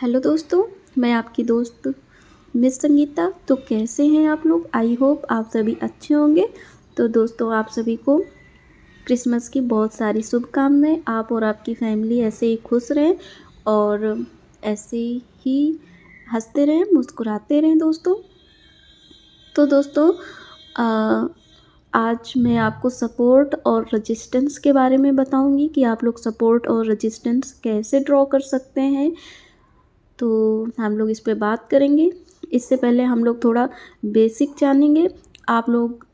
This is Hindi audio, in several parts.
हेलो दोस्तों, मैं आपकी दोस्त मिस संगीता। तो कैसे हैं आप लोग? आई होप आप सभी अच्छे होंगे। तो दोस्तों, आप सभी को क्रिसमस की बहुत सारी शुभकामनाएं। आप और आपकी फैमिली ऐसे ही खुश रहें और ऐसे ही हंसते रहें, मुस्कुराते रहें दोस्तों। तो दोस्तों, आज मैं आपको सपोर्ट और रेजिस्टेंस के बारे में बताऊंगी कि आप लोग सपोर्ट और रेजिस्टेंस कैसे ड्रॉ कर सकते हैं। तो हम लोग इस पे बात करेंगे। इससे पहले हम लोग थोड़ा बेसिक जानेंगे। आप लोग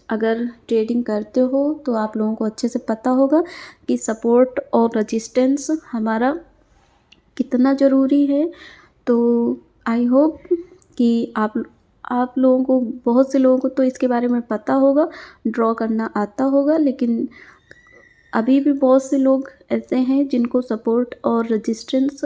अगर ट्रेडिंग करते हो तो आप लोगों को अच्छे से पता होगा कि सपोर्ट और रेजिस्टेंस हमारा कितना ज़रूरी है। तो आई होप कि आप लोगों को, बहुत से लोगों को तो इसके बारे में पता होगा, ड्रॉ करना आता होगा, लेकिन अभी भी बहुत से लोग ऐसे हैं जिनको सपोर्ट और रेजिस्टेंस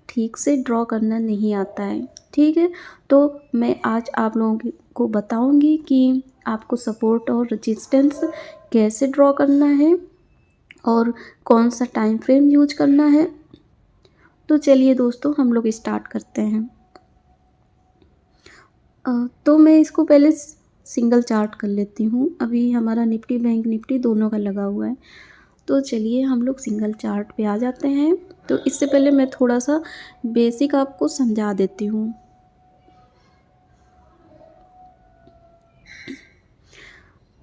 ठीक से ड्रॉ करना नहीं आता है। ठीक है, तो मैं आज आप लोगों को बताऊंगी कि आपको सपोर्ट और रेजिस्टेंस कैसे ड्रॉ करना है और कौन सा टाइम फ्रेम यूज करना है। तो चलिए दोस्तों, हम लोग स्टार्ट करते हैं। तो मैं इसको पहले सिंगल चार्ट कर लेती हूँ। अभी हमारा निफ्टी बैंक निफ्टी दोनों का लगा हुआ है। तो चलिए हम लोग सिंगल चार्ट पे आ जाते हैं। तो इससे पहले मैं थोड़ा सा बेसिक आपको समझा देती हूँ।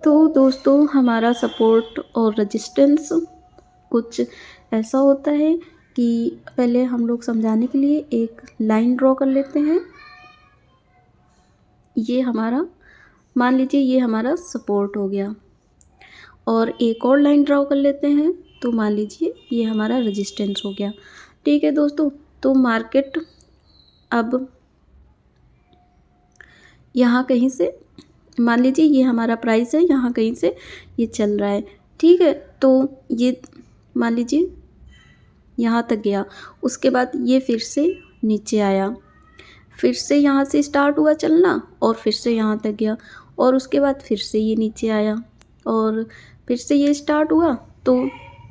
तो दोस्तों, हमारा सपोर्ट और रेजिस्टेंस कुछ ऐसा होता है कि पहले हम लोग समझाने के लिए एक लाइन ड्रॉ कर लेते हैं। ये हमारा, मान लीजिए ये हमारा सपोर्ट हो गया, और एक और लाइन ड्रॉ कर लेते हैं। तो मान लीजिए ये हमारा रेजिस्टेंस हो गया। ठीक है दोस्तों, तो मार्केट अब यहाँ कहीं से, मान लीजिए ये हमारा प्राइस है, यहाँ कहीं से ये चल रहा है। ठीक है, तो ये मान लीजिए यहाँ तक गया, उसके बाद ये फिर से नीचे आया, फिर से यहाँ से स्टार्ट हुआ चलना और फिर से यहाँ तक गया, और उसके बाद फिर से ये नीचे आया और फिर से ये स्टार्ट हुआ। तो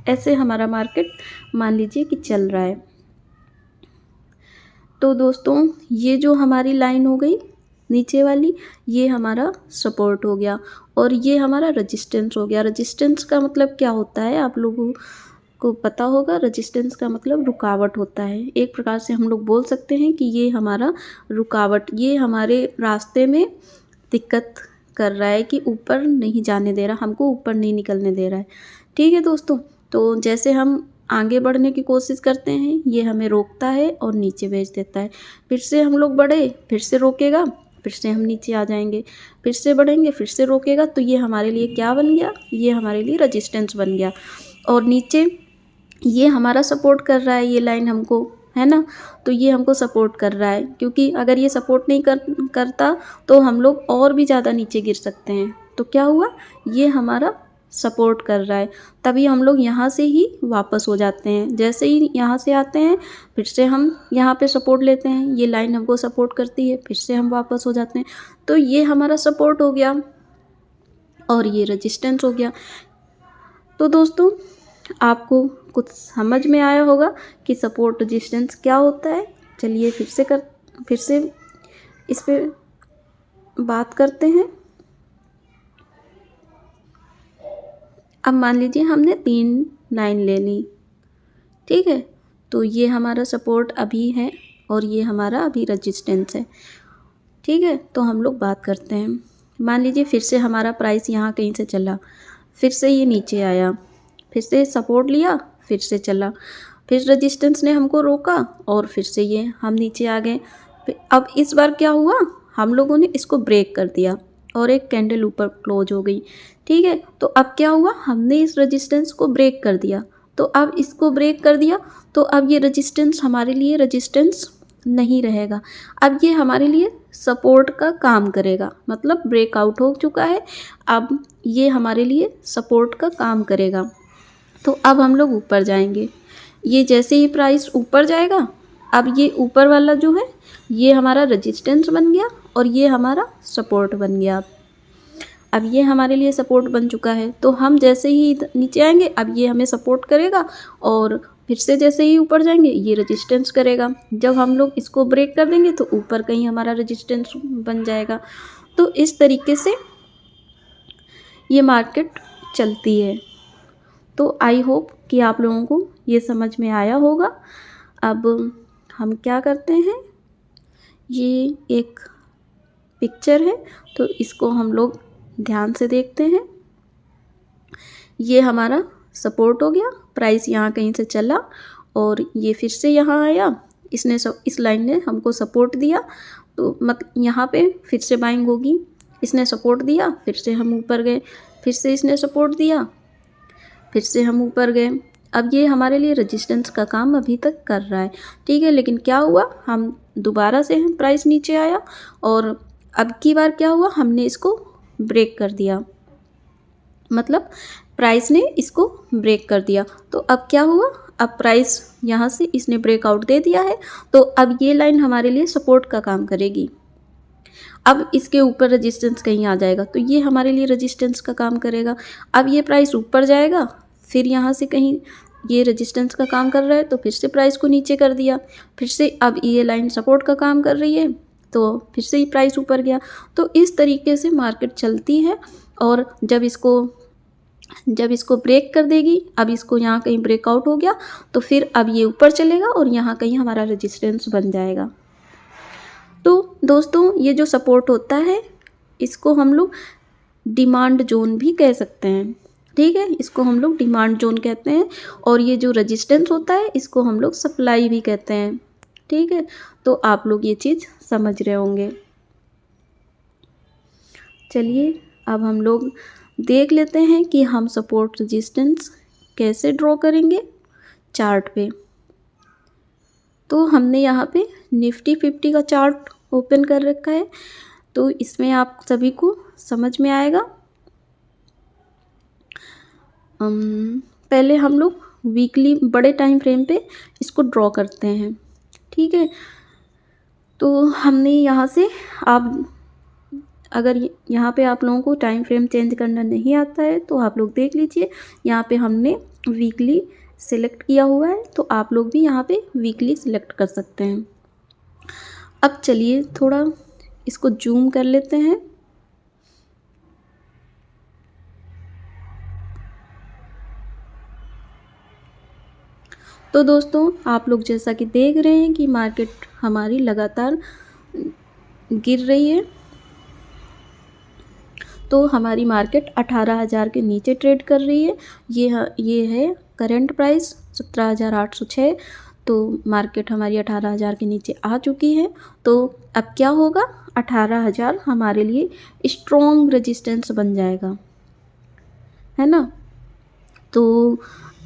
ऐसे हमारा मार्केट मान लीजिए कि चल रहा है। तो दोस्तों, ये जो हमारी लाइन हो गई नीचे वाली, ये हमारा सपोर्ट हो गया और ये हमारा रेजिस्टेंस हो गया। रेजिस्टेंस का मतलब क्या होता है आप लोगों को पता होगा। रेजिस्टेंस का मतलब रुकावट होता है। एक प्रकार से हम लोग बोल सकते हैं कि ये हमारा रुकावट, ये हमारे रास्ते में दिक्कत कर रहा है कि ऊपर नहीं जाने दे रहा, हमको ऊपर नहीं निकलने दे रहा है। ठीक है दोस्तों, तो जैसे हम आगे बढ़ने की कोशिश करते हैं, ये हमें रोकता है और नीचे भेज देता है। फिर से हम लोग बढ़े, फिर से रोकेगा, फिर से हम नीचे आ जाएंगे, फिर से बढ़ेंगे, फिर से रोकेगा। तो ये हमारे लिए क्या बन गया? ये हमारे लिए रेजिस्टेंस बन गया। और नीचे ये हमारा सपोर्ट कर रहा है, ये लाइन हमको, है ना। तो ये हमको सपोर्ट कर रहा है, क्योंकि अगर ये सपोर्ट नहीं करता तो हम लोग और भी ज़्यादा नीचे गिर सकते हैं। तो क्या हुआ? ये हमारा सपोर्ट कर रहा है, तभी हम लोग यहाँ से ही वापस हो जाते हैं। जैसे ही यहाँ से आते हैं, फिर से हम यहाँ पे सपोर्ट लेते हैं, ये लाइन हमको सपोर्ट करती है, फिर से हम वापस हो जाते हैं। तो ये हमारा सपोर्ट हो गया और ये रेजिस्टेंस हो गया। तो दोस्तों, आपको कुछ समझ में आया होगा कि सपोर्ट रेजिस्टेंस क्या होता है। चलिए फिर से इस पे बात करते हैं। अब मान लीजिए हमने 3 लाइन ले ली। ठीक है, तो ये हमारा सपोर्ट अभी है और ये हमारा अभी रेजिस्टेंस है। ठीक है, तो हम लोग बात करते हैं। मान लीजिए फिर से हमारा प्राइस यहाँ कहीं से चला, फिर से ये नीचे आया, फिर से सपोर्ट लिया, फिर से चला, फिर रेजिस्टेंस ने हमको रोका और फिर से ये हम नीचे आ गए। अब इस बार क्या हुआ? हम लोगों ने इसको ब्रेक कर दिया और एक कैंडल ऊपर क्लोज हो गई। ठीक है, तो अब क्या हुआ? हमने इस रेजिस्टेंस को ब्रेक कर दिया। तो अब इसको ब्रेक कर दिया, तो अब ये रेजिस्टेंस हमारे लिए रेजिस्टेंस नहीं रहेगा। अब ये हमारे लिए सपोर्ट का काम करेगा, मतलब ब्रेकआउट हो चुका है, अब ये हमारे लिए सपोर्ट का काम करेगा। तो अब हम लोग ऊपर जाएंगे। ये जैसे ही प्राइस ऊपर जाएगा, अब ये ऊपर वाला जो है ये हमारा रेजिस्टेंस बन गया और ये हमारा सपोर्ट बन गया। अब ये हमारे लिए सपोर्ट बन चुका है, तो हम जैसे ही नीचे आएंगे, अब ये हमें सपोर्ट करेगा और फिर से जैसे ही ऊपर जाएंगे ये रेजिस्टेंस करेगा। जब हम लोग इसको ब्रेक कर देंगे तो ऊपर कहीं हमारा रेजिस्टेंस बन जाएगा। तो इस तरीके से ये मार्केट चलती है। तो आई होप कि आप लोगों को ये समझ में आया होगा। अब हम क्या करते हैं, ये एक पिक्चर है तो इसको हम लोग ध्यान से देखते हैं। ये हमारा सपोर्ट हो गया, प्राइस यहाँ कहीं से चला और ये फिर से यहाँ आया, इसने इस लाइन ने हमको सपोर्ट दिया, तो मतलब यहाँ पे फिर से बाइंग होगी। इसने सपोर्ट दिया, फिर से हम ऊपर गए, फिर से इसने सपोर्ट दिया, फिर से हम ऊपर गए। अब ये हमारे लिए रेजिस्टेंस का काम अभी तक कर रहा है, ठीक है। लेकिन क्या हुआ, हम दोबारा से प्राइस नीचे आया और अब की बार क्या हुआ, हमने इसको ब्रेक कर दिया, मतलब प्राइस ने इसको ब्रेक कर दिया। तो अब क्या हुआ, अब प्राइस यहाँ से इसने ब्रेकआउट दे दिया है, तो अब ये लाइन हमारे लिए सपोर्ट का काम करेगी। अब इसके ऊपर रेजिस्टेंस कहीं आ जाएगा तो ये हमारे लिए रेजिस्टेंस का काम करेगा। अब ये प्राइस ऊपर जाएगा, फिर यहाँ से कहीं ये रेजिस्टेंस का काम कर रहा है तो फिर से प्राइस को नीचे कर दिया, फिर से अब ये लाइन सपोर्ट का काम कर रही है तो फिर से ही प्राइस ऊपर गया। तो इस तरीके से मार्केट चलती है। और जब इसको ब्रेक कर देगी, अब इसको यहाँ कहीं ब्रेकआउट हो गया तो फिर अब ये ऊपर चलेगा और यहाँ कहीं हमारा रेजिस्टेंस बन जाएगा। तो दोस्तों ये जो सपोर्ट होता है इसको हम लोग डिमांड जोन भी कह सकते हैं, ठीक है, इसको हम लोग डिमांड जोन कहते हैं। और ये जो रेजिस्टेंस होता है इसको हम लोग सप्लाई भी कहते हैं, ठीक है। तो आप लोग ये चीज़ समझ रहे होंगे। चलिए अब हम लोग देख लेते हैं कि हम सपोर्ट रेजिस्टेंस कैसे ड्रॉ करेंगे चार्ट पे। तो हमने यहाँ पे निफ्टी 50 का चार्ट ओपन कर रखा है, तो इसमें आप सभी को समझ में आएगा। पहले हम लोग वीकली बड़े टाइम फ्रेम पे इसको ड्रॉ करते हैं, ठीक है। तो हमने यहाँ से, आप अगर यहाँ पे आप लोगों को टाइम फ्रेम चेंज करना नहीं आता है तो आप लोग देख लीजिए, यहाँ पे हमने वीकली सिलेक्ट किया हुआ है, तो आप लोग भी यहाँ पे वीकली सिलेक्ट कर सकते हैं। अब चलिए थोड़ा इसको जूम कर लेते हैं। तो दोस्तों आप लोग जैसा कि देख रहे हैं कि मार्केट हमारी लगातार गिर रही है, तो हमारी मार्केट 18,000 के नीचे ट्रेड कर रही है। ये है करंट प्राइस 17,806। तो मार्केट हमारी 18,000 के नीचे आ चुकी है। तो अब क्या होगा, 18,000 हमारे लिए स्ट्रॉन्ग रेजिस्टेंस बन जाएगा, है ना। तो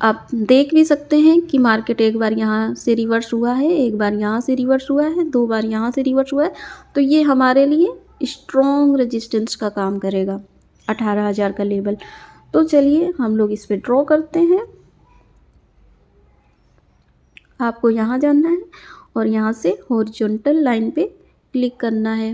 आप देख भी सकते हैं कि मार्केट एक बार यहाँ से रिवर्स हुआ है, एक बार यहाँ से रिवर्स हुआ है, 2 बार यहाँ से रिवर्स हुआ है। तो ये हमारे लिए स्ट्रॉन्ग रेजिस्टेंस का काम करेगा 18,000 का लेवल। तो चलिए हम लोग इस पे ड्रॉ करते हैं। आपको यहाँ जाना है और यहाँ से हॉरिजॉन्टल लाइन पे क्लिक करना है।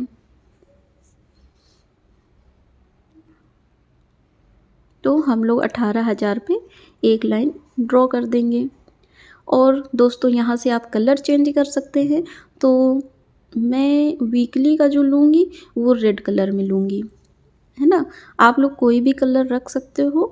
तो हम लोग 18,000 पे एक लाइन ड्रॉ कर देंगे। और दोस्तों यहाँ से आप कलर चेंज कर सकते हैं। तो मैं वीकली का जो लूँगी वो रेड कलर में लूँगी, है ना। आप लोग कोई भी कलर रख सकते हो,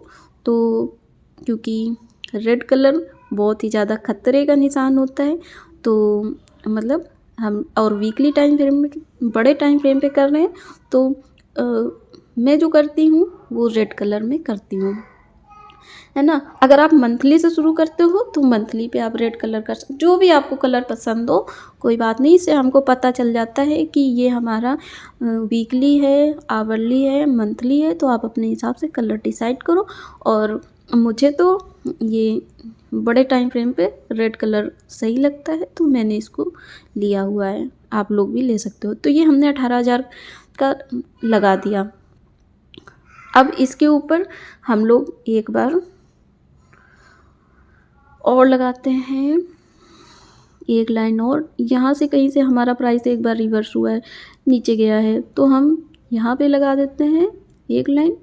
तो क्योंकि रेड कलर बहुत ही ज़्यादा खतरे का निशान होता है। तो मतलब हम और वीकली टाइम फ्रेम में, बड़े टाइम फ्रेम पे कर रहे हैं, तो मैं जो करती हूँ वो रेड कलर में करती हूँ, है ना। अगर आप मंथली से शुरू करते हो तो मंथली पे आप रेड कलर कर सकते, जो भी आपको कलर पसंद हो, कोई बात नहीं। इससे हमको पता चल जाता है कि ये हमारा वीकली है, आवरली है, मंथली है। तो आप अपने हिसाब से कलर डिसाइड करो। और मुझे तो ये बड़े टाइम फ्रेम पे रेड कलर सही लगता है, तो मैंने इसको लिया हुआ है। आप लोग भी ले सकते हो। तो ये हमने 18,000 का लगा दिया। अब इसके ऊपर हम लोग एक बार और लगाते हैं एक लाइन, और यहाँ से कहीं से हमारा प्राइस एक बार रिवर्स हुआ है, नीचे गया है, तो हम यहाँ पे लगा देते हैं एक लाइन।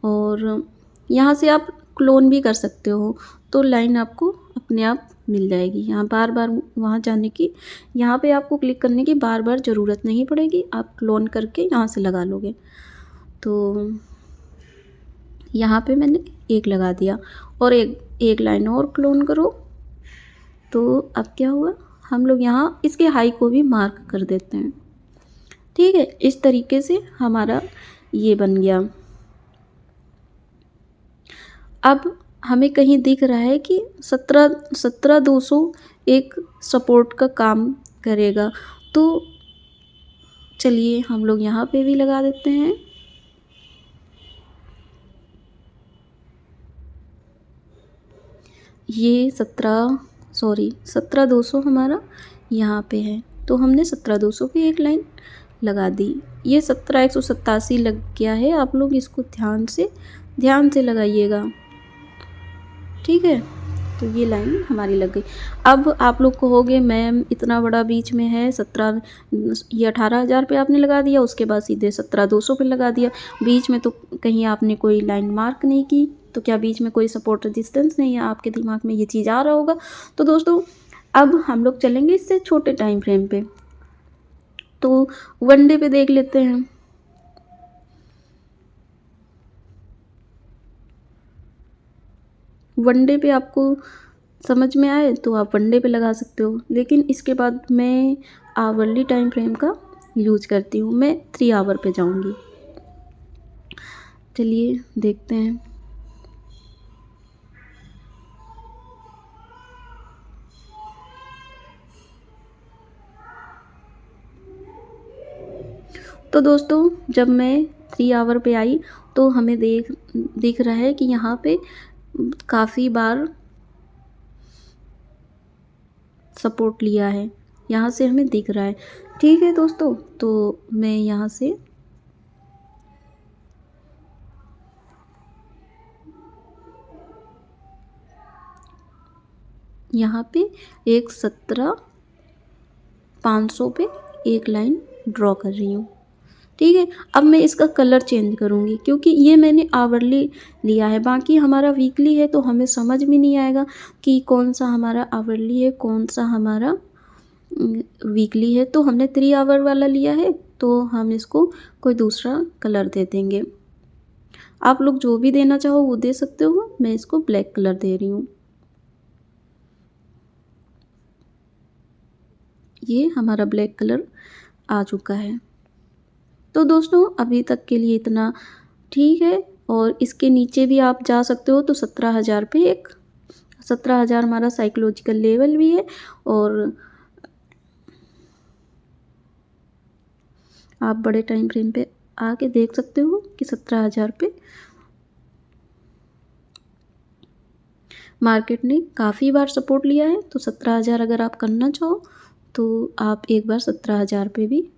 और यहाँ से आप क्लोन भी कर सकते हो, तो लाइन आपको अपने आप मिल जाएगी। यहाँ बार बार वहाँ जाने की, यहाँ पे आपको क्लिक करने की बार बार ज़रूरत नहीं पड़ेगी, आप क्लोन करके यहाँ से लगा लोगे। तो यहाँ पे मैंने एक लगा दिया और एक लाइन और क्लोन करो। तो अब क्या हुआ, हम लोग यहाँ इसके हाई को भी मार्क कर देते हैं। ठीक है, इस तरीके से हमारा ये बन गया। अब हमें कहीं दिख रहा है कि 17,200 एक सपोर्ट का काम करेगा, तो चलिए हम लोग यहाँ पे भी लगा देते हैं। ये 17,200 हमारा यहाँ पे है, तो हमने 17,200 पे एक लाइन लगा दी। ये 17,187 लग गया है, आप लोग इसको ध्यान से लगाइएगा। ठीक है, तो ये लाइन हमारी लग गई। अब आप लोग कहोगे मैम इतना बड़ा बीच में है, 18,000 पे आपने लगा दिया, उसके बाद सीधे 17,200 पे लगा दिया, बीच में तो कहीं आपने कोई लाइन मार्क नहीं की, तो क्या बीच में कोई सपोर्ट रेजिस्टेंस नहीं है? आपके दिमाग में ये चीज़ आ रहा होगा। तो दोस्तों अब हम लोग चलेंगे इससे छोटे टाइम फ्रेम पे, तो 1 डे पे देख लेते हैं। वनडे पे आपको समझ में आए तो आप वनडे पे लगा सकते हो, लेकिन इसके बाद मैं आवरली टाइम फ्रेम का यूज करती हूँ। मैं 3 आवर पे जाऊँगी। चलिए देखते हैं। तो दोस्तों जब मैं 3 आवर पे आई तो हमें दिख रहा है कि यहाँ पे काफ़ी बार सपोर्ट लिया है, यहाँ से हमें दिख रहा है। ठीक है दोस्तों, तो मैं यहाँ से यहाँ पे एक 17,500 पे एक लाइन ड्रॉ कर रही हूँ। ठीक है, अब मैं इसका कलर चेंज करूँगी, क्योंकि ये मैंने आवरली लिया है, बाकी हमारा वीकली है, तो हमें समझ में नहीं आएगा कि कौन सा हमारा आवरली है, कौन सा हमारा वीकली है। तो हमने 3 आवर वाला लिया है, तो हम इसको कोई दूसरा कलर दे देंगे। आप लोग जो भी देना चाहो वो दे सकते हो, मैं इसको ब्लैक कलर दे रही हूँ। ये हमारा ब्लैक कलर आ चुका है। तो दोस्तों अभी तक के लिए इतना ठीक है, और इसके नीचे भी आप जा सकते हो। तो 17,000 पे 17,000 हमारा साइकोलॉजिकल लेवल भी है, और आप बड़े टाइम फ्रेम पे आके देख सकते हो कि 17,000 पे मार्केट ने काफ़ी बार सपोर्ट लिया है। तो 17,000 अगर आप करना चाहो तो आप एक बार 17,000 पे भी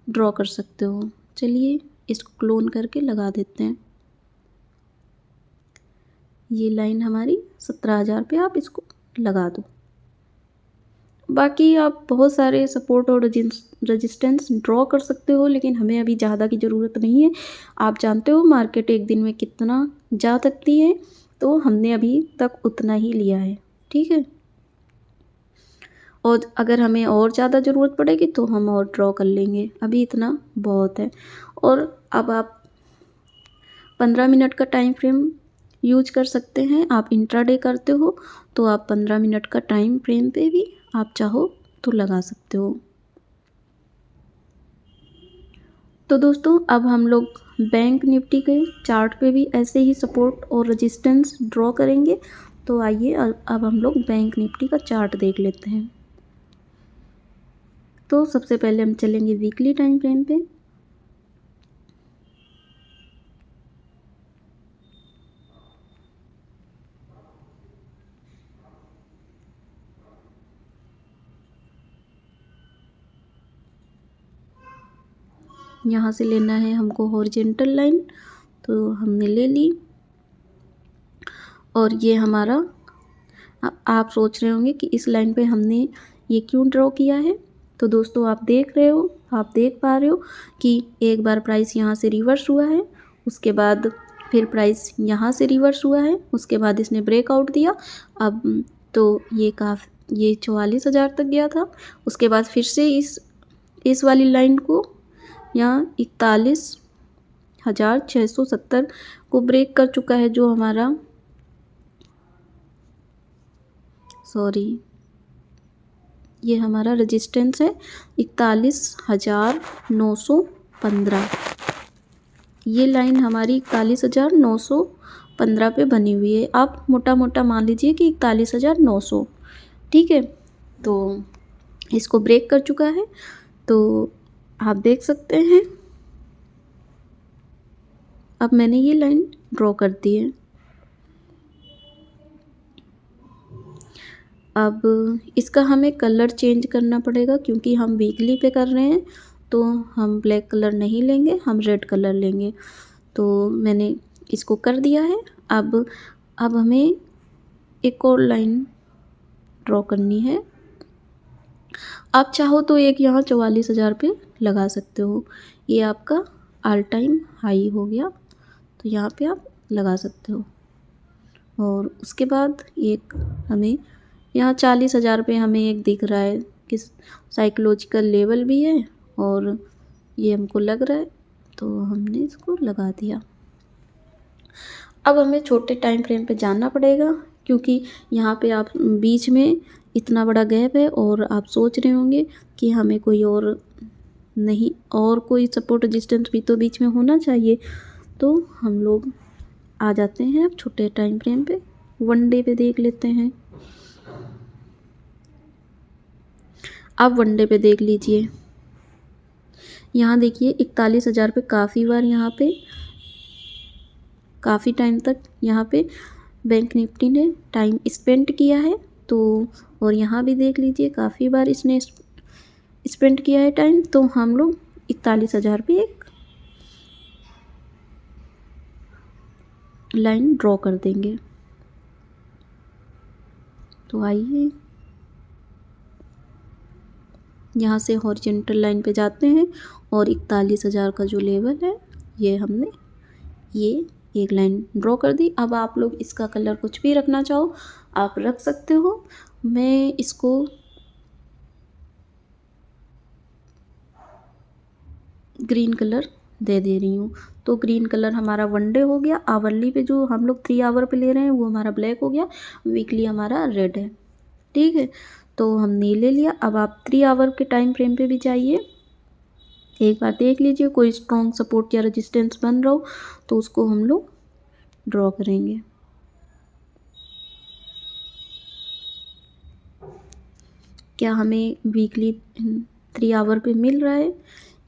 ड्रॉ कर सकते हो। चलिए इसको क्लोन करके लगा देते हैं। ये लाइन हमारी 17,000 पे आप इसको लगा दो। बाकी आप बहुत सारे सपोर्ट और रेजिस्टेंस ड्रॉ कर सकते हो, लेकिन हमें अभी ज़्यादा की ज़रूरत नहीं है। आप जानते हो मार्केट एक दिन में कितना जा सकती है, तो हमने अभी तक उतना ही लिया है। ठीक है, और अगर हमें और ज़्यादा ज़रूरत पड़ेगी तो हम और ड्रॉ कर लेंगे, अभी इतना बहुत है। और अब आप 15 मिनट का टाइम फ्रेम यूज कर सकते हैं। आप इंट्राडे करते हो तो आप 15 मिनट का टाइम फ्रेम पे भी आप चाहो तो लगा सकते हो। तो दोस्तों अब हम लोग बैंक निफ्टी के चार्ट पे भी ऐसे ही सपोर्ट और रेजिस्टेंस ड्रॉ करेंगे। तो आइए अब हम लोग बैंक निफ्टी का चार्ट देख लेते हैं। तो सबसे पहले हम चलेंगे वीकली टाइम फ्रेम पे। यहाँ से लेना है हमको हॉरिजॉन्टल लाइन, तो हमने ले ली। और ये हमारा, आप सोच रहे होंगे कि इस लाइन पे हमने ये क्यों ड्रॉ किया है। तो दोस्तों आप देख पा रहे हो कि एक बार प्राइस यहाँ से रिवर्स हुआ है, उसके बाद फिर प्राइस यहाँ से रिवर्स हुआ है, उसके बाद इसने ब्रेकआउट दिया। अब तो ये 44,000 तक गया था। उसके बाद फिर से इस वाली लाइन को यहाँ 41,670 को ब्रेक कर चुका है, जो हमारा ये हमारा रेजिस्टेंस है 41,915। ये लाइन हमारी 41,915 पे बनी हुई है। आप मोटा मोटा मान लीजिए कि 41,900, ठीक है। तो इसको ब्रेक कर चुका है, तो आप देख सकते हैं। अब मैंने ये लाइन ड्रॉ कर दी है। अब इसका हमें कलर चेंज करना पड़ेगा, क्योंकि हम वीकली पे कर रहे हैं, तो हम ब्लैक कलर नहीं लेंगे, हम रेड कलर लेंगे। तो मैंने इसको कर दिया है। अब हमें एक और लाइन ड्रॉ करनी है। आप चाहो तो एक यहाँ 44,000 पे लगा सकते हो। ये आपका ऑल टाइम हाई हो गया, तो यहाँ पे आप लगा सकते हो। और उसके बाद एक हमें यहाँ 40,000 पे हमें एक दिख रहा है कि साइकोलॉजिकल लेवल भी है, और ये हमको लग रहा है, तो हमने इसको लगा दिया। अब हमें छोटे टाइम फ्रेम पे जाना पड़ेगा, क्योंकि यहाँ पे आप बीच में इतना बड़ा गैप है, और आप सोच रहे होंगे कि हमें कोई और नहीं, और कोई सपोर्ट रेजिस्टेंस भी तो बीच में होना चाहिए। तो हम लोग आ जाते हैं अब छोटे टाइम फ्रेम पे, 1 डे पे देख लेते हैं। आप 1 डे पे देख लीजिए। यहाँ देखिए 41,000 पे काफ़ी बार यहाँ पे काफ़ी टाइम तक यहाँ पे बैंक निफ्टी ने टाइम स्पेंड किया है। तो और यहाँ भी देख लीजिए काफ़ी बार इसने स्पेंड किया है टाइम। तो हम लोग 41,000 पे एक लाइन ड्रॉ कर देंगे। तो आइए यहाँ से हॉरिजॉन्टल लाइन पे जाते हैं, और 41,000 का जो लेवल है, ये हमने ये एक लाइन ड्रॉ कर दी। अब आप लोग इसका कलर कुछ भी रखना चाहो आप रख सकते हो। मैं इसको ग्रीन कलर दे रही हूँ। तो ग्रीन कलर हमारा 1 डे हो गया। आवरली पे जो हम लोग 3 आवर पे ले रहे हैं वो हमारा ब्लैक हो गया। वीकली हमारा रेड है, ठीक है। तो हमने ले लिया। अब आप 3 आवर के टाइम फ्रेम पे भी जाइए, एक बार देख लीजिए कोई स्ट्रॉन्ग सपोर्ट या रेजिस्टेंस बन रहा हो तो उसको हम लोग ड्रॉ करेंगे। क्या हमें वीकली 3 आवर पे मिल रहा है?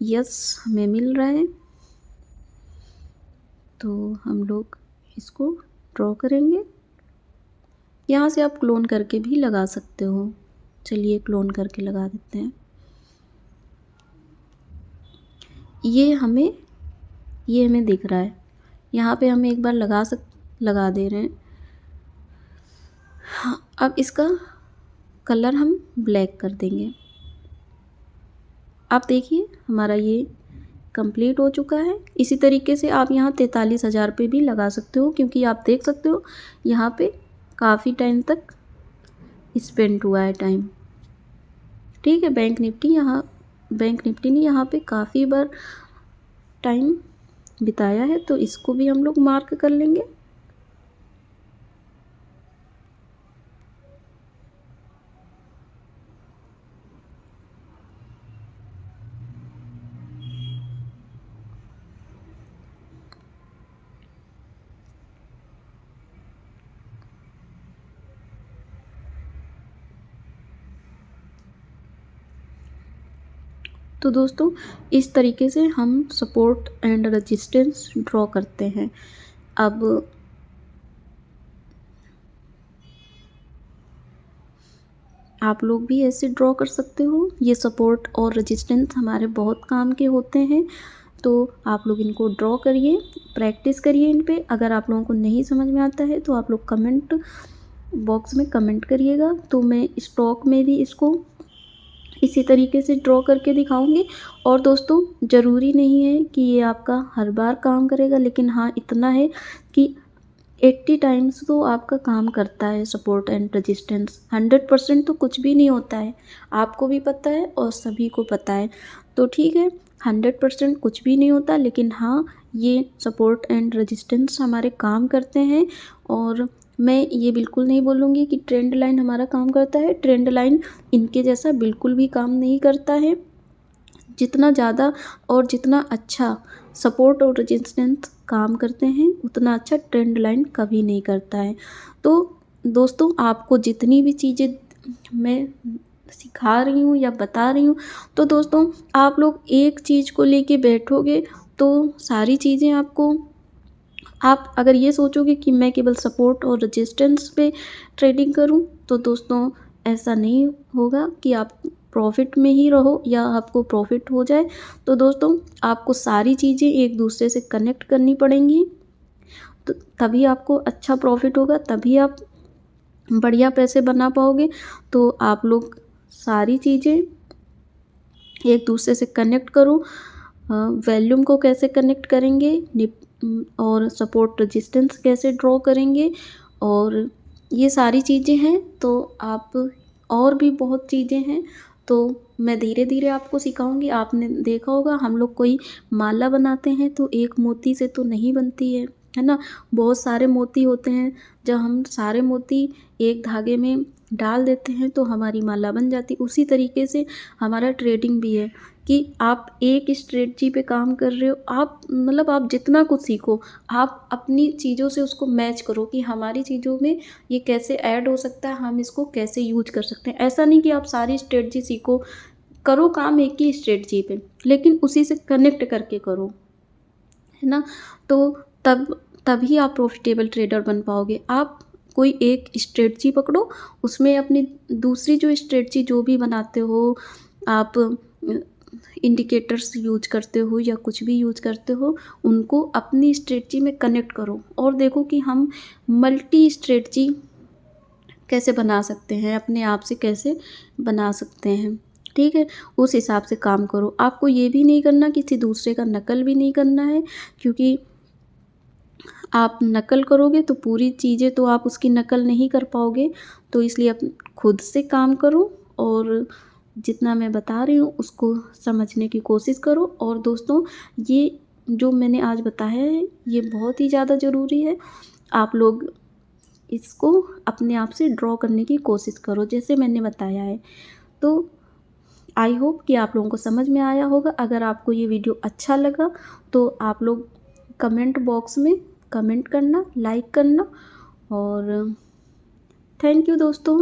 यस, हमें मिल रहा है। तो हम लोग इसको ड्रॉ करेंगे। यहाँ से आप क्लोन करके भी लगा सकते हो। चलिए क्लोन करके लगा देते हैं। ये हमें दिख रहा है। यहाँ पे हम एक बार लगा दे रहे हैं। हाँ, अब इसका कलर हम ब्लैक कर देंगे। आप देखिए हमारा ये कंप्लीट हो चुका है। इसी तरीके से आप यहाँ 43,000 पे भी लगा सकते हो, क्योंकि आप देख सकते हो यहाँ पे काफ़ी टाइम तक स्पेंड हुआ है टाइम, ठीक है। बैंक निफ्टी ने यहाँ पे काफ़ी बार टाइम बिताया है, तो इसको भी हम लोग मार्क कर लेंगे। तो दोस्तों इस तरीके से हम सपोर्ट एंड रेजिस्टेंस ड्रॉ करते हैं। अब आप लोग भी ऐसे ड्रॉ कर सकते हो। ये सपोर्ट और रेजिस्टेंस हमारे बहुत काम के होते हैं, तो आप लोग इनको ड्रॉ करिए, प्रैक्टिस करिए इन पे। अगर आप लोगों को नहीं समझ में आता है तो आप लोग कमेंट बॉक्स में कमेंट करिएगा, तो मैं स्टॉक में भी इसको इसी तरीके से ड्रॉ करके दिखाऊंगी। और दोस्तों ज़रूरी नहीं है कि ये आपका हर बार काम करेगा, लेकिन हाँ इतना है कि 80 टाइम्स तो आपका काम करता है सपोर्ट एंड रेजिस्टेंस, 100% तो कुछ भी नहीं होता है, आपको भी पता है और सभी को पता है। तो ठीक है, 100% कुछ भी नहीं होता, लेकिन हाँ, ये सपोर्ट एंड रेजिस्टेंस हमारे काम करते हैं। और मैं ये बिल्कुल नहीं बोलूँगी कि ट्रेंड लाइन हमारा काम करता है, ट्रेंड लाइन इनके जैसा बिल्कुल भी काम नहीं करता है। जितना ज़्यादा और जितना अच्छा सपोर्ट और रेजिस्टेंस काम करते हैं, उतना अच्छा ट्रेंड लाइन कभी नहीं करता है। तो दोस्तों, आपको जितनी भी चीज़ें मैं सिखा रही हूँ या बता रही हूँ, तो दोस्तों आप लोग एक चीज़ को लेके बैठोगे तो सारी चीज़ें आपको, आप अगर ये सोचोगे कि मैं केवल सपोर्ट और रेजिस्टेंस पे ट्रेडिंग करूं, तो दोस्तों ऐसा नहीं होगा कि आप प्रॉफिट में ही रहो या आपको प्रॉफिट हो जाए। तो दोस्तों, आपको सारी चीज़ें एक दूसरे से कनेक्ट करनी पड़ेंगी, तो तभी आपको अच्छा प्रॉफिट होगा, तभी आप बढ़िया पैसे बना पाओगे। तो आप लोग सारी चीज़ें एक दूसरे से कनेक्ट करो। वॉल्यूम को कैसे कनेक्ट करेंगे, और सपोर्ट रेजिस्टेंस कैसे ड्रॉ करेंगे, और ये सारी चीज़ें हैं। तो आप, और भी बहुत चीज़ें हैं, तो मैं धीरे धीरे आपको सिखाऊंगी। आपने देखा होगा, हम लोग कोई माला बनाते हैं तो एक मोती से तो नहीं बनती है ना, बहुत सारे मोती होते हैं। जब हम सारे मोती एक धागे में डाल देते हैं तो हमारी माला बन जाती। उसी तरीके से हमारा ट्रेडिंग भी है कि आप एक स्ट्रेटजी पे काम कर रहे हो, आप मतलब आप जितना कुछ सीखो, आप अपनी चीज़ों से उसको मैच करो कि हमारी चीज़ों में ये कैसे ऐड हो सकता है, हम इसको कैसे यूज कर सकते हैं। ऐसा नहीं कि आप सारी स्ट्रेटजी सीखो, करो काम एक ही स्ट्रेटजी पे, लेकिन उसी से कनेक्ट करके करो, है ना। तो तभी आप प्रॉफिटेबल ट्रेडर बन पाओगे। आप कोई एक स्ट्रेटजी पकड़ो, उसमें अपनी दूसरी जो स्ट्रेटजी जो भी बनाते हो आप, इंडिकेटर्स यूज करते हो या कुछ भी यूज करते हो, उनको अपनी स्ट्रेटजी में कनेक्ट करो और देखो कि हम मल्टी स्ट्रेटजी कैसे बना सकते हैं, अपने आप से कैसे बना सकते हैं। ठीक है, उस हिसाब से काम करो। आपको ये भी नहीं करना, किसी दूसरे का नकल भी नहीं करना है, क्योंकि आप नकल करोगे तो पूरी चीज़ें तो आप उसकी नकल नहीं कर पाओगे। तो इसलिए आप खुद से काम करो और जितना मैं बता रही हूँ उसको समझने की कोशिश करो। और दोस्तों, ये जो मैंने आज बताया है ये बहुत ही ज़्यादा ज़रूरी है। आप लोग इसको अपने आप से ड्रॉ करने की कोशिश करो जैसे मैंने बताया है। तो आई होप कि आप लोगों को समझ में आया होगा। अगर आपको ये वीडियो अच्छा लगा तो आप लोग कमेंट बॉक्स में कमेंट करना, लाइक करना, और थैंक यू दोस्तों।